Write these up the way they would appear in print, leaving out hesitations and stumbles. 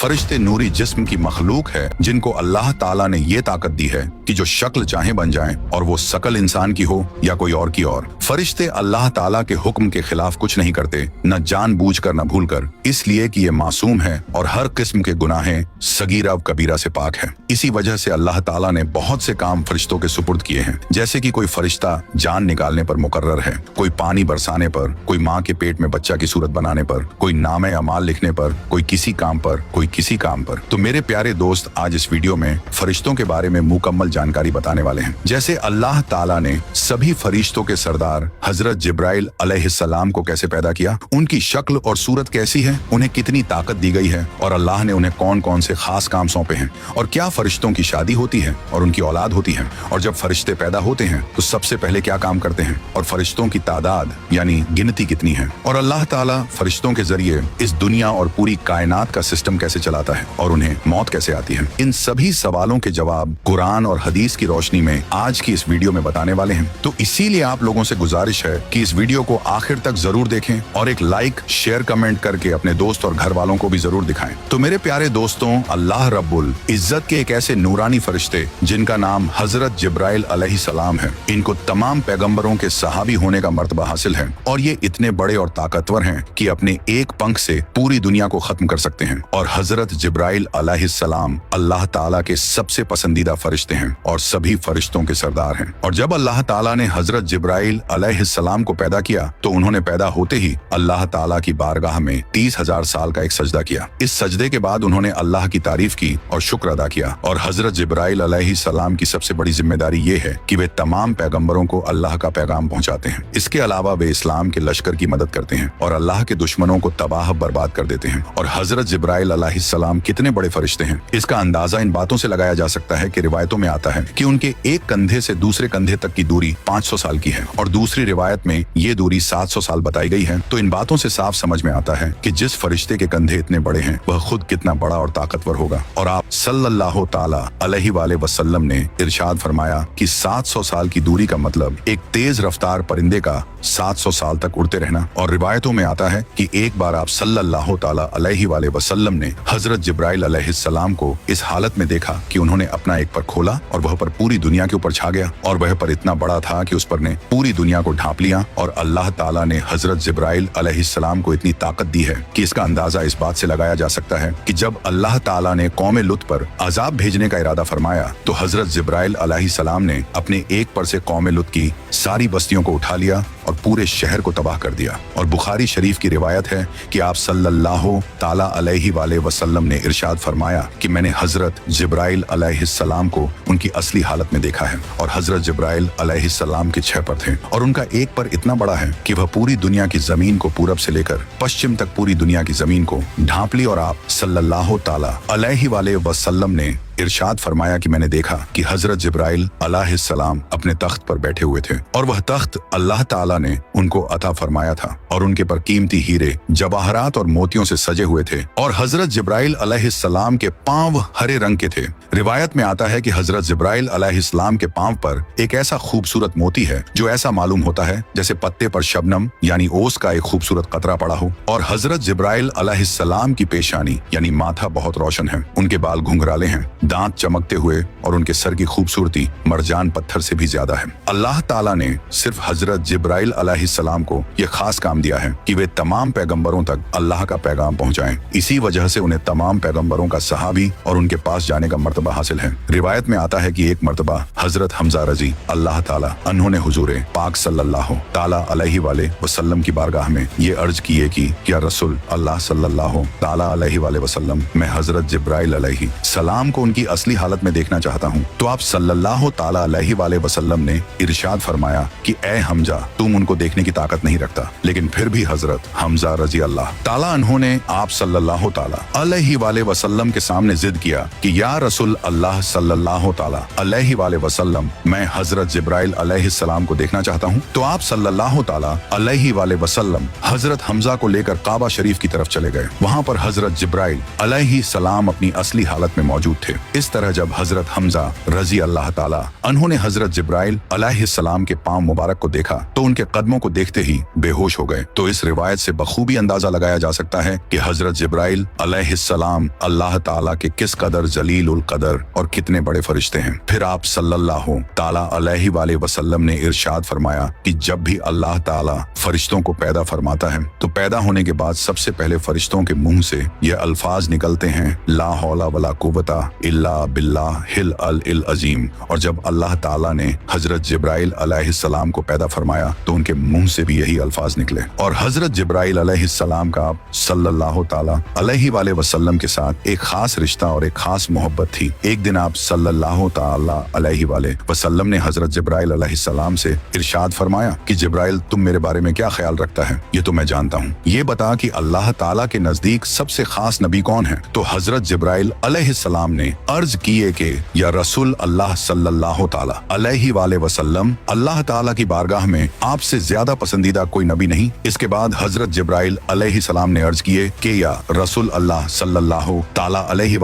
फरिश्ते नूरी जिस्म की मखलूक है जिनको अल्लाह ताला ने ये ताकत दी है कि जो शक्ल चाहे बन जाएं, और वो शकल इंसान की हो या कोई और की और। फरिश्ते अल्लाह ताला के हुक्म के खिलाफ कुछ नहीं करते, न जानबूझकर न भूलकर, इसलिए कि ये मासूम है और हर किस्म के गुनाहें सगीरा व कबीरा से पाक है। इसी वजह से अल्लाह ताला ने बहुत से काम फरिश्तों के सुपुर्द किए हैं, जैसे कि कोई फरिश्ता जान निकालने पर मुकर्रर है, कोई पानी बरसाने पर, कोई माँ के पेट में बच्चा की सूरत बनाने पर, कोई नामे अमाल लिखने पर, कोई किसी काम पर, कोई किसी काम पर। तो मेरे प्यारे दोस्त, आज इस वीडियो में फरिश्तों के बारे में मुकम्मल जानकारी बताने वाले हैं। जैसे अल्लाह ताला ने सभी फरिश्तों के सरदार हजरत जिब्राइल अलैहिस्सलाम को कैसे पैदा किया, उनकी शक्ल और सूरत कैसी है, उन्हें कितनी ताकत दी गई है, और अल्लाह ने उन्हें कौन कौन से खास काम सौंपे हैं, और क्या फरिश्तों की शादी होती है और उनकी औलाद होती है, और जब फरिश्ते पैदा होते हैं तो सबसे पहले क्या काम करते हैं, और फरिश्तों की तादाद यानी गिनती कितनी है, और अल्लाह ताला फरिश्तों के जरिए इस दुनिया और पूरी कायनात का सिस्टम कैसे चलाता है, और उन्हें मौत कैसे आती है। इन सभी सवालों के जवाब कुरान और हदीस की रोशनी में आज की इस वीडियो में बताने वाले हैं। तो इसीलिए आप लोगों से गुजारिश है कि इस वीडियो को आखिर तक जरूर देखें और एक लाइक शेयर कमेंट करके अपने दोस्त और घर वालों को भी जरूर दिखाएं। तो मेरे प्यारे दोस्तों, अल्लाह रब्बुल इज्जत के एक ऐसे नूरानी फरिश्ते जिनका नाम हजरत जिब्राइल अलैहिस्सलाम है, इनको तमाम पैगंबरों के सहाबी होने का मर्तबा हासिल है, और ये इतने बड़े और ताकतवर हैं कि अपने एक पंख से पूरी दुनिया को खत्म कर सकते हैं। और हजरत जिब्राइल अलैहिस्सलाम अल्लाह ताला के सबसे पसंदीदा फरिश्ते हैं और सभी फरिश्तों के सरदार हैं। और जब अल्लाह ताला ने हजरत जिब्राइल अलैहिस्सलाम को पैदा किया तो उन्होंने पैदा होते ही अल्लाह ताला की बारगाह में 30,000 साल का एक सजदा किया। इस सजदे के बाद उन्होंने अल्लाह की तारीफ की और शुक्र अदा किया। और हजरत जिब्राइल अलैहिस्सलाम की सबसे बड़ी जिम्मेदारी ये है कि वे तमाम पैगंबरों को अल्लाह का पैगाम पहुंचाते हैं। इसके अलावा वे इस्लाम के लश्कर की मदद करते हैं और अल्लाह के दुश्मनों को तबाह बर्बाद कर देते हैं। और हजरत जिब्राइल अलैहिस्सलाम कितने बड़े फरिश्ते हैं, इसका अंदाजा इन बातों से लगाया जा सकता है कि रिवायतों में आता है कि उनके एक कंधे से दूसरे कंधे तक की दूरी 500 साल की है, और दूसरी रिवायत में ये दूरी 700 साल बताई गई है। तो इन बातों से साफ समझ में आता है कि जिस फरिश्ते के कंधे इतने बड़े हैं वह खुद कितना बड़ा और ताकतवर होगा। और आप सल्लल्लाहु ताला अलैहि वसल्लम ने इरशाद फरमाया कि 700 साल की दूरी का मतलब एक तेज रफ्तार परिंदे का 700 साल तक उड़ते रहना। और रिवायतों में आता है कि एक बार आप सल्लल्लाहु ताला अलैहि वसल्लम ने हजरत जिब्राइल अलैहिस्सलाम को इस हालत में देखा कि उन्होंने अपना एक पर खोला और वह पर पूरी दुनिया के ऊपर छा गया, और वह पर इतना बड़ा था कि उस पर ने पूरी दुनिया को ढांप लिया। और अल्लाह ताला ने हजरत जिब्राइल अलैहिस्सलाम को इतनी ताकत दी है कि इसका अंदाजा इस बात से लगाया जा सकता है कि जब अल्लाह ताला ने कौम लुत पर अजाब भेजने का इरादा फरमाया तो हजरत जिब्राइल अलैहिस्सलाम ने अपने एक पर से कौम लुत की सारी बस्तियों को उठा लिया और पूरे शहर को तबाह कर दिया। और बुखारी शरीफ की रिवायत है कि आप सल्लल्लाहु ताला अलैहि वसल्लम ने इरशाद फरमाया कि मैंने हजरत जिब्राइल अलैहिस्सलाम को उनकी असली हालत में देखा है, और हजरत जिब्राइल अलैहिस्सलाम के 6 पर थे, और उनका एक पर इतना बड़ा है कि वह पूरी दुनिया की जमीन को पूरब से लेकर पश्चिम तक पूरी दुनिया की जमीन को ढांप ली। और आप सल्लल्लाहु ताला अलैहि वसल्लम ने इरशाद फरमाया कि मैंने देखा कि हजरत जिब्राइल अलैहिस्सलाम अपने तख्त पर बैठे हुए थे, और वह तख्त अल्लाह ताला ने उनको अता फरमाया था, और उनके पर कीमती हीरे, जवाहरात और मोतियों से सजे हुए थे। और हजरत जिब्राइल अलैहिस्सलाम के पांव हरे रंग के थे। रिवायत में आता है कि हजरत जिब्राइल अलैहिस्सलाम के पांव पर एक ऐसा खूबसूरत मोती है जो ऐसा मालूम होता है जैसे पत्ते पर शबनम यानी ओस का एक खूबसूरत कतरा पड़ा हो। और हजरत जिब्राइल अलैहिस्सलाम की पेशानी यानी माथा बहुत रोशन है, उनके बाल घुंघराले हैं, दांत चमकते हुए, और उनके सर की खूबसूरती मरजान पत्थर से भी ज्यादा है। अल्लाह ताला ने सिर्फ हजरत जिब्राइल अलैहिस्सलाम को यह खास काम दिया है कि वे तमाम पैगंबरों तक अल्लाह का पैगाम पहुंचाएं। इसी वजह से उन्हें तमाम पैगंबरों का सहाबी और उनके पास जाने का मर्तबा हासिल है। रिवायत में आता है कि एक मर्तबा हजरत हमजा रजी अल्लाह ताला अन्होंने हुजूरे पाक सल्लल्लाहु ताला अलैहि वसल्लम की बारगाह में ये अर्ज किए कि या रसूल अल्लाह सल्लल्लाहु ताला अलैहि वसल्लम, मैं हजरत जिब्राइल अलैहि सलाम को उनकी असली हालत में देखना चाहता हूँ। तो आप सल्लल्लाहु ताला अलैहि वसल्लम ने इरशाद फरमाया कि ए हमजा, तुम उनको देखने की ताकत नहीं रखता। लेकिन फिर भी हजरत हमजा रजी अल्लाह ताला अन्होंने आप सल्लल्लाहु ताला अलैहि वसल्लम के सामने जिद किया कि या रसूल अल्लाह सल्लल्लाहु ताला अलैहि वसल्लम, मैं हजरत जिब्राइल अलैहिस्सलाम को देखना चाहता हूँ। तो आप सल्लल्लाहु ताला अलैहि वसल्लम हजरत हमजा को लेकर काबा शरीफ की तरफ चले गए। वहाँ पर हजरत जिब्राइल अलैहिस्सलाम अपनी असली हालत में मौजूद थे। इस तरह जब हजरत हमजा रजी अल्लाह ताला उन्होंने हजरत जिब्राइल अलैहिस्सलाम के पांव मुबारक को देखा तो उनके कदमों को देखते ही बेहोश हो गए। तो इस रिवायत से बखूबी अंदाजा लगाया जा सकता है कि हजरत जिब्राइल अलैहिस्सलाम अल्लाह ताला के किस कदर जलील उल कदर और कितने बड़े फरिश्ते हैं। फिर आप सल्लल्लाहु ताला अलैहि वसल्लम ने इरशाद फरमाया कि जब भी अल्लाह ताला फरिश्तों को पैदा फरमाता है तो पैदा होने के बाद सबसे पहले फरिश्तों के मुंह से ये अल्फाज निकलते हैं, ला हौला वला कुव्वता इल्ला बिल्लाहिल अल अजीम। और जब अल्लाह ताला ने हजरत जिब्राइल अलैहिस्सलाम को पैदा फरमाया तो उनके मुंह से भी यही अल्फाज निकले। और हजरत जिब्राइल अलैहिस्सलाम का सल्लल्लाहु ताला अलैहि वसल्लम के साथ एक खास रिश्ता और एक खास मोहब्बत थी। एक दिन आप सल्लल्लाहु ताला अलैहि वसल्लम ने हजरत जिब्राइल अलैहिस्सलाम से इरशाद फरमाया कि जिब्राइल तुम मेरे बारे में क्या ख्याल रखता है, ये तो मैं जानता हूँ, ये बता कि अल्लाह ताला के नजदीक सबसे खास नबी कौन है। तो हजरत जिब्राइल अलैहिस्सलाम ने अर्ज किए कि या रसूल अल्लाह सल्लल्लाहु ताला अलैहि वसल्लम, अल्लाह ताला की बारगाह में आपसे ज्यादा पसंदीदा कोई नबी नहीं। इसके बाद हजरत जिब्राइल अलैहिस्सलाम ने अर्ज किए कि या रसूल अल्लाह सल्लल्लाहु ताला अलैहि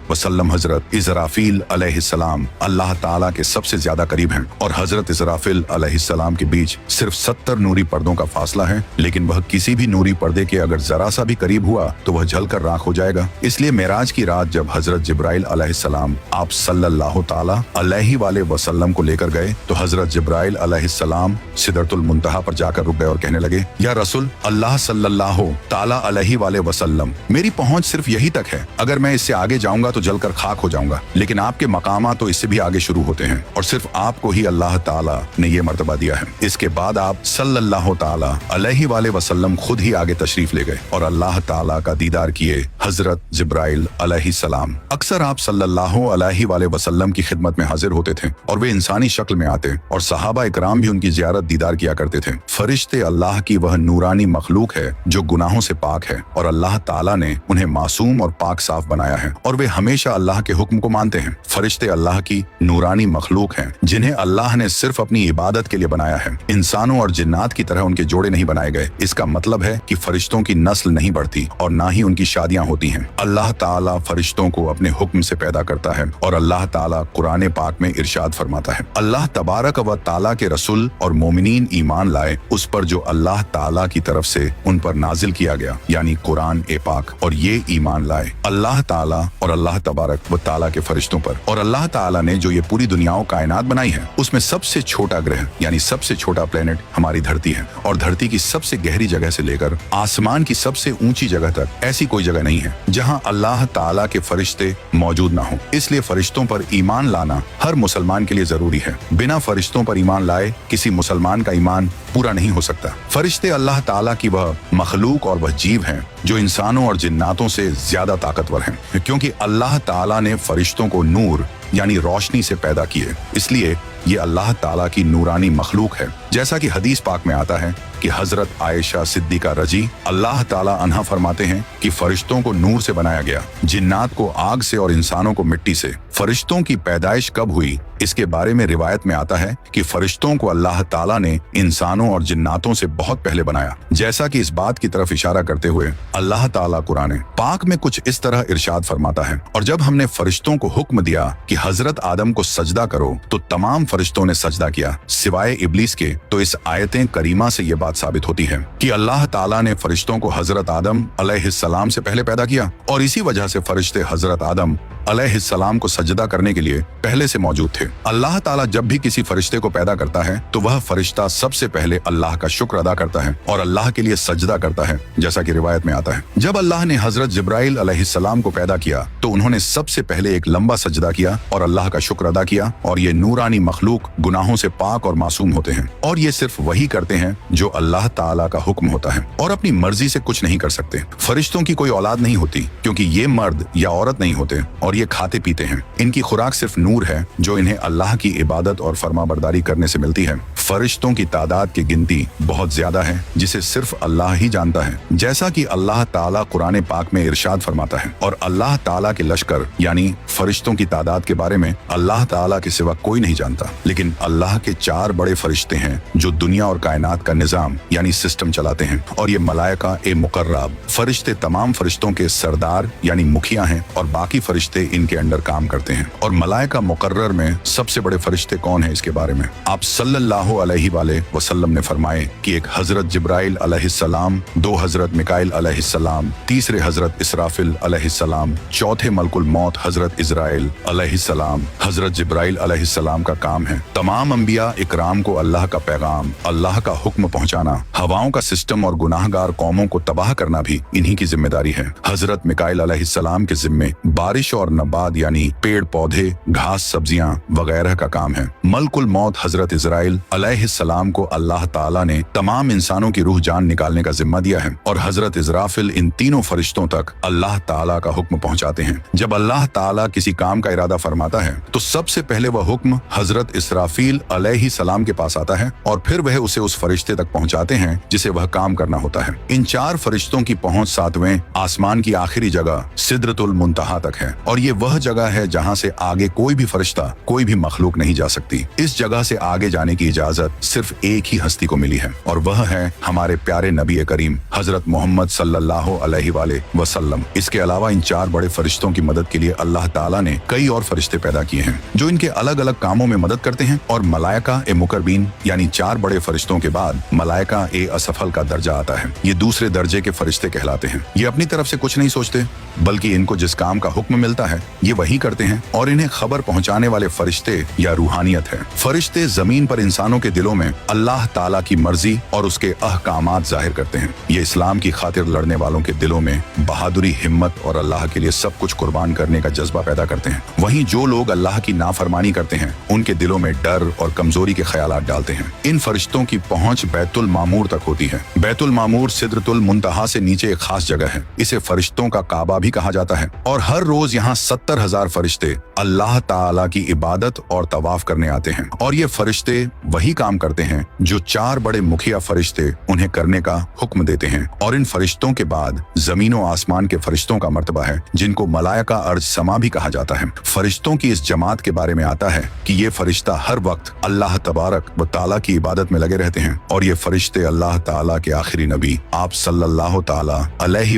वसल्लम, हजरत इज़राफील अलैहिस्सलाम अल्लाह ताला के सबसे ज्यादा करीब हैं और हजरत इज़राफील अलैहिस्सलाम के बीच सिर्फ 70 नूरी पर्दों का फासला है, लेकिन वह किसी भी नूरी पर्दे के अगर जरा सा भी करीब हुआ तो वह जलकर राख हो जाएगा। इसलिए मेराज की रात जब हजरत जिब्राइल अलैहिस्सलाम आप सल्लल्लाहु ताला अलैहि वसल्लम को लेकर गए तो हजरत जिब्राइल अलैहिस्सलाम सिदरतुल मुंतहा पर जाकर रुक गए और कहने लगे, या रसूल अल्लाह सल्लल्लाहु ताला अलैहि वसल्लम, मेरी पहुंच सिर्फ यही तक है, अगर मैं इससे आगे जाऊंगा तो जलकर खाक हो जाऊंगा, लेकिन आपके मकामा तो इससे भी आगे शुरू होते हैं और सिर्फ आपको ही अल्लाह ताला ने ये मर्तबा दिया है। इसके बाद आप सल्लल्लाहु ताला अलैहि वसल्लम खुद ही आगे तशरीफ ले गए और अल्लाह ताला का दीदार किए हजरत जिब्राइल अलैहिस्सलाम। अक्सर आप सल्लल्लाहु अलैहि वसल्लम की खिदमत में हाजिर होते थे और वे इंसानी शक्ल में आते और सहाबा इकराम भी उनकी ज़ियारत दीदार किया करते थे। फरिश्ते अल्लाह की वह नूरानी मखलूक है जो गुनाहों से पाक है और अल्लाह ताला ने उन्हें मासूम और पाक साफ बनाया है और वे हमेशा अल्लाह के हुक्म को मानते हैं। फरिश्ते अल्लाह की नूरानी मखलूक हैं जिन्हें अल्लाह ने सिर्फ अपनी इबादत के लिए बनाया है। इंसानों और जिन्नात की तरह उनके जोड़े नहीं बनाए गए। इसका मतलब है कि फरिश्तों की नस्ल नहीं बढ़ती और ना ही उनकी शादियां होती हैं। अल्लाह ताला फरिश्तों को अपने हुक्म से पैदा करता है और अल्लाह ताला कुरान पाक में इरशाद फरमाता है, अल्लाह तबारक व ताला के रसूल और मोमिनीन ईमान लाए उस पर जो अल्लाह ताला की तरफ से उन पर नाजिल किया गया, यानी कुरान ए पाक, और ये ईमान लाए अल्लाह ताला और अल्लाह तबारक व ताला के फरिश्तों पर। और अल्लाह ताला ने जो ये पूरी दुनियाओं कायनात बनाई है उसमें सबसे छोटा ग्रह यानी सबसे छोटा प्लेनेट हमारी धरती है और धरती की सबसे गहरी जगह से लेकर आसमान की सबसे ऊंची जगह तक ऐसी कोई जगह नहीं है जहां अल्लाह ताला के फरिश्ते मौजूद ना हो। इसलिए फरिश्तों पर ईमान लाना हर मुसलमान के लिए जरूरी है। बिना फरिश्तों पर ईमान लाए किसी मुसलमान का ईमान पूरा नहीं हो सकता। फरिश्ते अल्लाह ताला की वह मखलूक और वह जीव हैं जो इंसानों और जिन्नातों से ज्यादा ताकतवर हैं, क्योंकि अल्लाह ताला ने फरिश्तों को नूर यानी रोशनी से पैदा किए, इसलिए ये अल्लाह ताला की नूरानी मखलूक है। जैसा कि हदीस पाक में आता है कि हजरत आयशा सिद्दीका रजी अल्लाह ताला अन्हा फरमाते हैं कि फरिश्तों को नूर से बनाया गया, जिन्नात को आग से और इंसानों को मिट्टी से। फरिश्तों की पैदाइश कब हुई इसके बारे में रिवायत में आता है कि फरिश्तों को अल्लाह ताला ने इंसानों और जिन्नातों से बहुत पहले बनाया, जैसा कि इस बात की तरफ इशारा करते हुए अल्लाह ताला कुरान पाक में कुछ इस तरह इरशाद फरमाता है, और जब हमने फरिश्तों को हुक्म दिया कि हजरत आदम को सजदा करो तो तमाम फरिश्तों ने सजदा किया सिवाय इब्लीस के। तो इस आयतें करीमा से ये बात साबित होती है कि अल्लाह ताला ने फरिश्तों को हजरत आदम अलैहिस्सलाम से पहले पैदा किया और इसी वजह से फरिश्ते हजरत आदम अलैहिस्सलाम को सजदा करने के लिए पहले से मौजूद थे। अल्लाह ताला जब भी किसी फरिश्ते को पैदा करता है तो वह फरिश्ता सबसे पहले अल्लाह का शुक्र अदा करता है और अल्लाह के लिए सजदा करता है, जैसा कि रिवायत में आता है। जब अल्लाह ने हजरत जिब्राइल अलैहिस्सलाम को पैदा किया तो उन्होंने सबसे पहले एक लंबा सजदा किया और अल्लाह का शुक्र अदा किया। और ये नूरानी मखलूक गुनाहों से पाक और मासूम होते हैं और ये सिर्फ वही करते हैं जो अल्लाह ताला का हुक्म होता है और अपनी मर्जी से कुछ नहीं कर सकते। फरिश्तों की कोई औलाद नहीं होती क्योंकि ये मर्द या औरत नहीं होते और ये खाते पीते हैं। इनकी खुराक सिर्फ नूर है जो इन्हें अल्लाह की इबादत और फरमाबरदारी करने से मिलती है। फरिश्तों की तादाद की गिनती बहुत ज्यादा है जिसे सिर्फ अल्लाह ही जानता है। जैसा कि अल्लाह ताला कुरान पाक में इरशाद फरमाता है, और अल्लाह ताला के लश्कर यानी फरिश्तों की तादाद के बारे में अल्लाह ताला के सिवा कोई नहीं जानता। लेकिन अल्लाह के 4 बड़े फरिश्ते हैं जो दुनिया और कायनात का निजाम यानी सिस्टम चलाते हैं, और ये मलाइका ए मुकर्रब फरिश्ते तमाम फरिश्तों के सरदार यानी मुखिया हैं, और बाकी फरिश्ते इनके अंडर काम करते हैं। और मलाइका मुकर्रर में सबसे बड़े फरिश्ते कौन है, इसके बारे में आप सल्लल्लाहु अलैहि वसल्लम ने फरमाए कि एक हजरत जिब्राइल अलैहिस्सलाम, 2 हजरत मिकाइल अलैहिस्सलाम, तीसरे हजरत इसराफिल अलैहिस्सलाम, चौथे मलकुल मौत हजरत इजराइल अलैहिस्सलाम। हजरत जिब्राइल अलैहिस्सलाम का काम है तमाम अंबिया इकराम को अल्लाह का पैगाम, अल्लाह का हुक्म पहुंचाना, हवाओं का सिस्टम और गुनाहगार कौमों को तबाह करना भी इन्हीं की जिम्मेदारी है। हजरत मिकाइल अलैहिस्सलाम के जिम्मे बारिश और नबात यानी पेड़ पौधे, घास, सब्जियां वगैरह का काम है। मलकुल मौत हजरत इजराइल अलैहिस्सलाम को अल्लाह ताला ने तमाम इंसानों की रूह जान निकालने का जिम्मा दिया है, और हजरत इजराफिल इन तीनों फरिश्तों तक अल्लाह ताला का हुक्म पहुंचाते हैं। जब अल्लाह ताला किसी काम का इरादा फरमाता है तो सबसे पहले वह हुक्म हजरत इसराफिल अलैहिस्सलाम के पास आता है, और फिर वह उसे उस फरिश्ते तक पहुंचाते हैं जिसे वह काम करना होता है। इन 4 फरिश्तों की पहुंच 7वें आसमान की आखिरी जगह सिदरतुल मुंतहा तक है, और ये वह जगह है जहां से आगे कोई भी फरिश्ता, कोई भी मखलूक नहीं जा सकती। इस जगह से आगे जाने की इजाजत सिर्फ एक ही हस्ती को मिली है, और वह है हमारे प्यारे नबी करीम हजरत मोहम्मद सल्लल्लाहु अलैहि वसल्लम। इसके अलावा इन 4 बड़े फरिश्तों की मदद के लिए अल्लाह ताला ने कई और फरिश्ते पैदा किए हैं जो इनके अलग अलग कामों में मदद करते हैं। और मलाइका ए मुकर्रबीन यानी 4 बड़े फरिश्तों के बाद मलाइका ए असफल का दर्जा आता है। ये दूसरे दर्जे के फरिश्ते कहलाते हैं। ये अपनी तरफ से कुछ नहीं सोचते, बल्कि इनको जिस काम का हुक्म मिलता है ये वही करते हैं, और इन्हें खबर पहुंचाने वाले फरिश्ते या रूहानियत है। फरिश्ते जमीन पर इंसानों के दिलों में अल्लाह ताला की मर्जी और उसके अहकामात जाहिर करते हैं। ये इस्लाम की खातिर लड़ने वालों के दिलों में बहादुरी, हिम्मत और अल्लाह के लिए सब कुछ कुर्बान करने का जज्बा पैदा करते हैं। वहीं जो लोग अल्लाह की नाफरमानी करते हैं उनके दिलों में डर और कमजोरी के ख्यालात डालते हैं। इन फरिश्तों की पहुंच बैतुल मामूर तक होती है। बैतुल मामूर सिदरतुल मुंतहा से नीचे एक खास जगह है। इसे फरिश्तों का काबा भी कहा जाता है, और हर रोज यहाँ 70,000 फरिश्ते अल्लाह ताला की इबादत और तवाफ करने आते हैं। और ये फरिश्ते वही काम करते हैं जो 4 बड़े मुखिया फरिश्ते उन्हें करने का हुक्म देते हैं। और इन फरिश्तों के बाद जमीन और आसमान के फरिश्तों का मर्तबा है, जिनको मलाइका अर्ज समा भी कहा जाता है। फरिश्तों की इस जमात के बारे में आता है कि ये फरिश्ता हर वक्त अल्लाह तबारक व ताला की इबादत में लगे रहते हैं, और ये फरिश्ते अल्लाह ताला के आखिरी नबी आप सल्लल्लाहु ताला अलैहि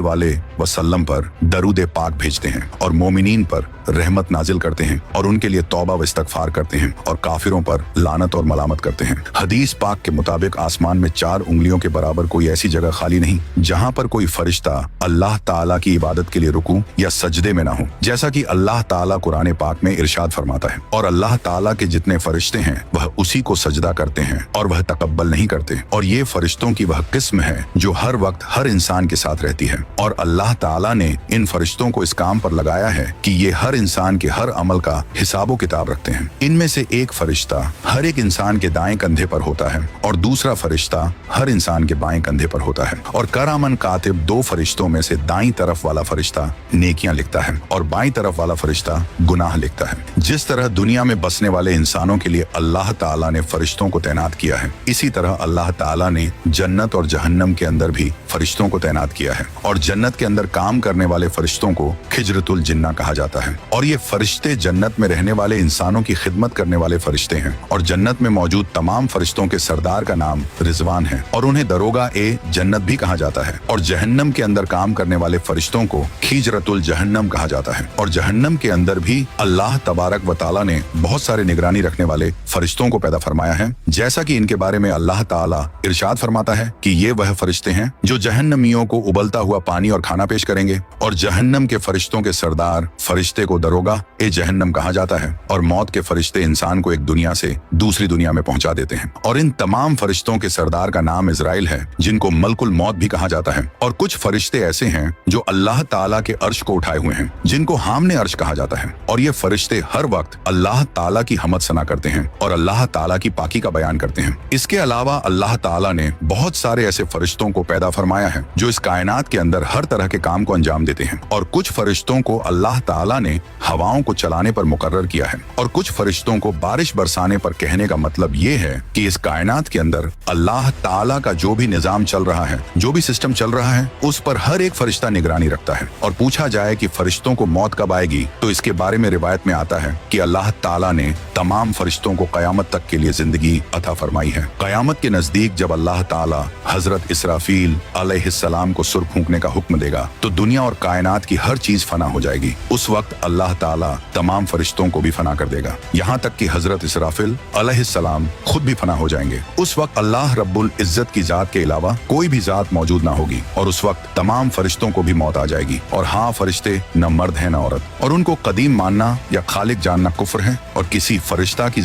वसल्लम पर दरूद पाक भेजते हैं, और मोमिनीन पर रहमत नाजिल करते हैं, और उनके लिए तौबा व इस्तगफार करते हैं, और काफिरों पर लानत और मलामत करते हैं। हदीस पाक के मुताबिक आसमान में 4 उंगलियों के बराबर कोई ऐसी जगह खाली नहीं जहां पर कोई फरिश्ता अल्लाह ताला की इबादत के लिए रुकू या सजदे में ना हो, जैसा कि अल्लाह ताला कुरान पाक में इरशाद फरमाता है। और अल्लाह ताला के जितने फरिश्ते हैं वह उसी को सजदा करते हैं, और वह तकब्बल नहीं करते। और ये फरिश्तों की वह किस्म है जो हर वक्त हर इंसान के साथ रहती है, और अल्लाह ताला ने इन फरिश्तों को इस काम पर लगाया है कि ये हर इंसान के हर अमल का हिसाबो किताब रखते हैं। इनमें से एक फरिश्ता हर एक इंसान के दाएं कंधे पर होता है, और दूसरा फरिश्ता हर इंसान के बाएं कंधे पर होता है। और करामन कातिब 2 फरिश्तों में से दाईं तरफ वाला फरिश्ता नेकियां लिखता है, और बाईं तरफ वाला फरिश्ता गुनाह लिखता है। जिस तरह दुनिया में बसने वाले इंसानों के लिए अल्लाह ताला ने फरिश्तों को तैनात किया है, इसी तरह अल्लाह ताला ने जन्नत और जहन्नम के अंदर भी फरिश्तों को तैनात किया है। और जन्नत के अंदर काम करने वाले फरिश्तों को खिजरतुल जिन्ना कहा जाता है। और ये फरिश्ते जन्नत में रहने वाले इंसानों की खिदमत करने वाले फरिश्ते हैं। और जन्नत में मौजूद तमाम फरिश्तों के सरदार का नाम रिजवान है, और उन्हें दरोगा ए जन्नत भी कहा जाता है। और जहन्नम के अंदर काम करने वाले फरिश्तों को खिजरतुल जहन्नम कहा जाता है। और जहन्नम के अंदर भी अल्लाह तबारक व ताला ने बहुत सारे निगरानी रखने वाले फरिश्तों को पैदा फरमाया है, जैसा कि इनके बारे में अल्लाह ताला इरशाद फरमाता है कि ये वह फरिश्ते हैं जो जहन्नमियों को उबलता हुआ पानी और खाना पेश करेंगे। और जहन्नम के फरिश्तों के सरदार फरिश्ते को दरोगा ए जहन्नम कहा जाता है। और मौत के फरिश्ते इंसान को एक दुनिया से दूसरी दुनिया में पहुंचा देते हैं। और इन तमाम फरिश्तों के सरदार का नाम इजराइल है, जिनको मलकुल मौत भी कहा जाता है। और कुछ फरिश्ते ऐसे हैं जो अल्लाह ताला के अर्श को उठाए हुए हैं, जिनको हामने अर्श कहा जाता है। और ये फरिश्ते हर वक्त अल्लाह ताला की हमद सना करते हैं और अल्लाह ताला की पाकी का बयान करते हैं। इसके अलावा अल्लाह ताला ने बहुत सारे ऐसे फरिश्तों को पैदा फरमाया है जो इस कायनात के अंदर हर तरह के काम को अंजाम देते हैं। और कुछ फरिश्तों को अल्लाह ताला ने हवाओं को चलाने पर मुकर्रर किया है, और कुछ फरिश्तों को बारिश बरसाने पर कहने का मतलब ये ये है कि इस कायनात के अंदर अल्लाह ताला का जो भी निजाम चल रहा है, जो भी सिस्टम चल रहा है, उस पर हर एक फरिश्ता निगरानी रखता है। और पूछा जाए कि फरिश्तों को मौत कब आएगी, तो इसके बारे में रिवायत में आता है कि अल्लाह ताला ने तमाम फरिश्तों को कयामत तक के लिए जिंदगी अता फरमाई है। कयामत के नजदीक जब अल्लाह ताला हजरत इसराफील अलैहिस्सलाम को सुर फूंकने का हुक्म देगा तो दुनिया और कायनात की हर चीज फना हो जाएगी। उस वक्त अल्लाह ताला तमाम फरिश्तों को भी फना कर देगा, यहाँ तक कि हजरत इसराफिल अलैहिस्सलाम खुद भी फना हो जाएंगे। उस वक्त अल्लाह रब्बुल इज्जत की जात के अलावा कोई भी जात मौजूद ना होगी और उस वक्त तमाम फरिश्तों को भी मौत आ जाएगी। और हाँ, फरिश्ते न मर्द है न औरत, और उनको कदीम मानना या खालिक जानना कुफ्र है और किसी फरिश्ता की